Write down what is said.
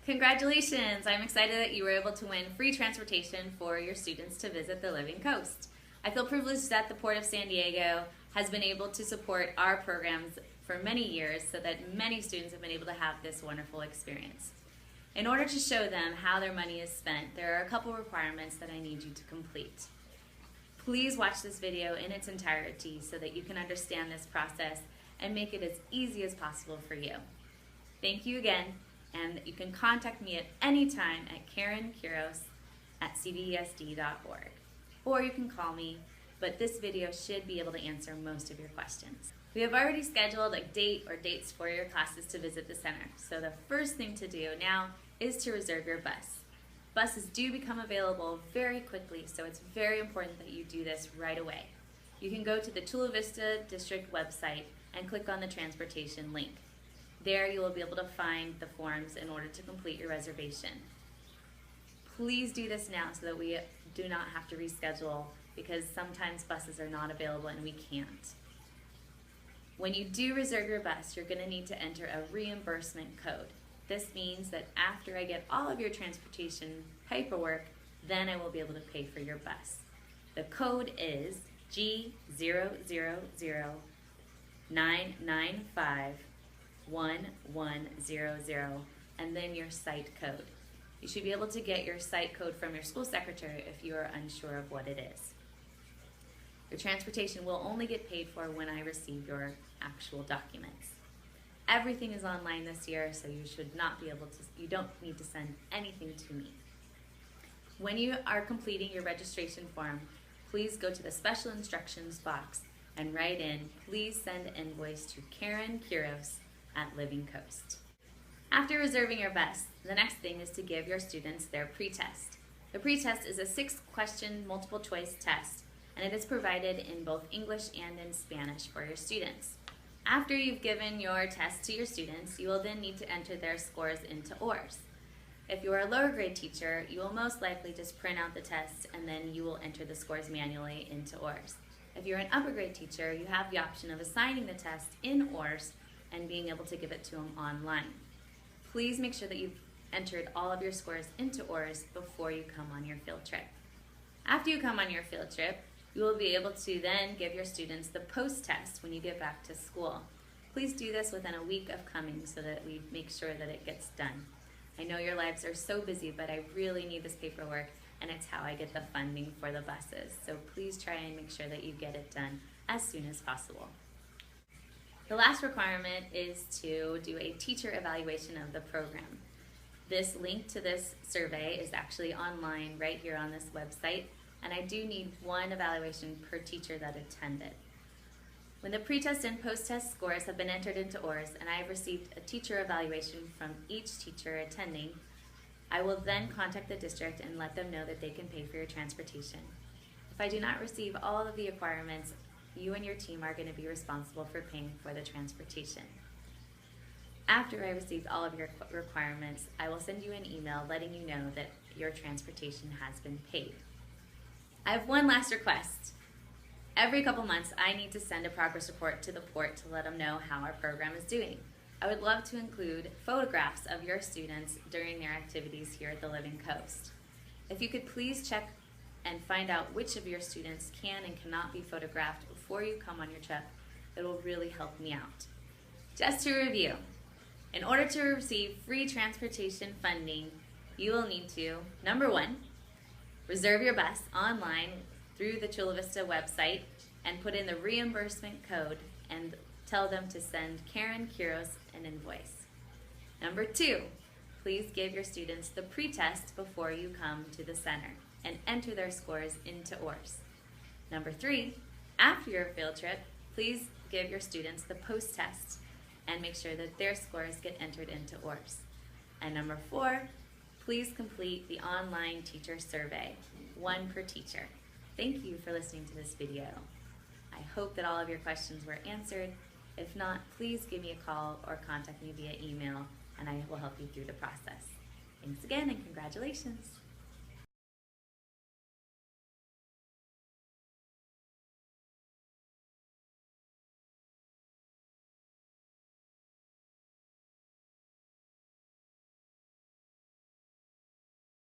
Congratulations! I'm excited that you were able to win free transportation for your students to visit the Living Coast. I feel privileged that the Port of San Diego has been able to support our programs for many years so that many students have been able to have this wonderful experience. In order to show them how their money is spent, there are a couple requirements that I need you to complete. Please watch this video in its entirety so that you can understand this process and make it as easy as possible for you. Thank you again, and you can contact me at any time at karenkiros@cvesd.org, or you can call me, but this video should be able to answer most of your questions. We have already scheduled a date or dates for your classes to visit the center, so the first thing to do now is to reserve your bus. Buses do become available very quickly, so it's very important that you do this right away. You can go to the Chula Vista District website and click on the transportation link. There you will be able to find the forms in order to complete your reservation. Please do this now so that we do not have to reschedule, because sometimes buses are not available and we can't. When you do reserve your bus, you're going to need to enter a reimbursement code. This means that after I get all of your transportation paperwork, then I will be able to pay for your bus. The code is G000-995-1100, and then your site code. You should be able to get your site code from your school secretary if you are unsure of what it is. Your transportation will only get paid for when I receive your actual documents. Everything is online this year, so you don't need to send anything to me. When you are completing your registration form, please go to the special instructions box and write in, "Please send invoice to Karen Kiros at Living Coast." After reserving your bus, the next thing is to give your students their pre-test. The pre-test is a 6-question multiple choice test, and it is provided in both English and in Spanish for your students. After you've given your test to your students, you will then need to enter their scores into ORS. If you are a lower grade teacher, you will most likely just print out the test and then you will enter the scores manually into ORS. If you're an upper grade teacher, you have the option of assigning the test in ORS and being able to give it to them online. Please make sure that you've entered all of your scores into ORS before you come on your field trip. After you come on your field trip, you will be able to then give your students the post-test when you get back to school. Please do this within a week of coming so that we make sure that it gets done. I know your lives are so busy, but I really need this paperwork, and it's how I get the funding for the buses. So please try and make sure that you get it done as soon as possible. The last requirement is to do a teacher evaluation of the program. This link to this survey is actually online right here on this website, and I do need one evaluation per teacher that attended. When the pre-test and post-test scores have been entered into ORS and I have received a teacher evaluation from each teacher attending, I will then contact the district and let them know that they can pay for your transportation. If I do not receive all of the requirements, you and your team are going to be responsible for paying for the transportation. After I received all of your requirements, I will send you an email letting you know that your transportation has been paid. I have one last request. Every couple months, I need to send a progress report to the port to let them know how our program is doing. I would love to include photographs of your students during their activities here at the Living Coast. If you could please check and find out which of your students can and cannot be photographed before you come on your trip, it will really help me out. Just to review, in order to receive free transportation funding, you will need to, number 1, reserve your bus online through the Chula Vista website and put in the reimbursement code and tell them to send Karen Kiros an invoice. Number 2, please give your students the pre-test before you come to the center and enter their scores into ORS. Number 3, after your field trip, please give your students the post-test and make sure that their scores get entered into ORS. And number 4, please complete the online teacher survey, 1 per teacher. Thank you for listening to this video. I hope that all of your questions were answered. If not, please give me a call or contact me via email, and I will help you through the process. Thanks again, and congratulations.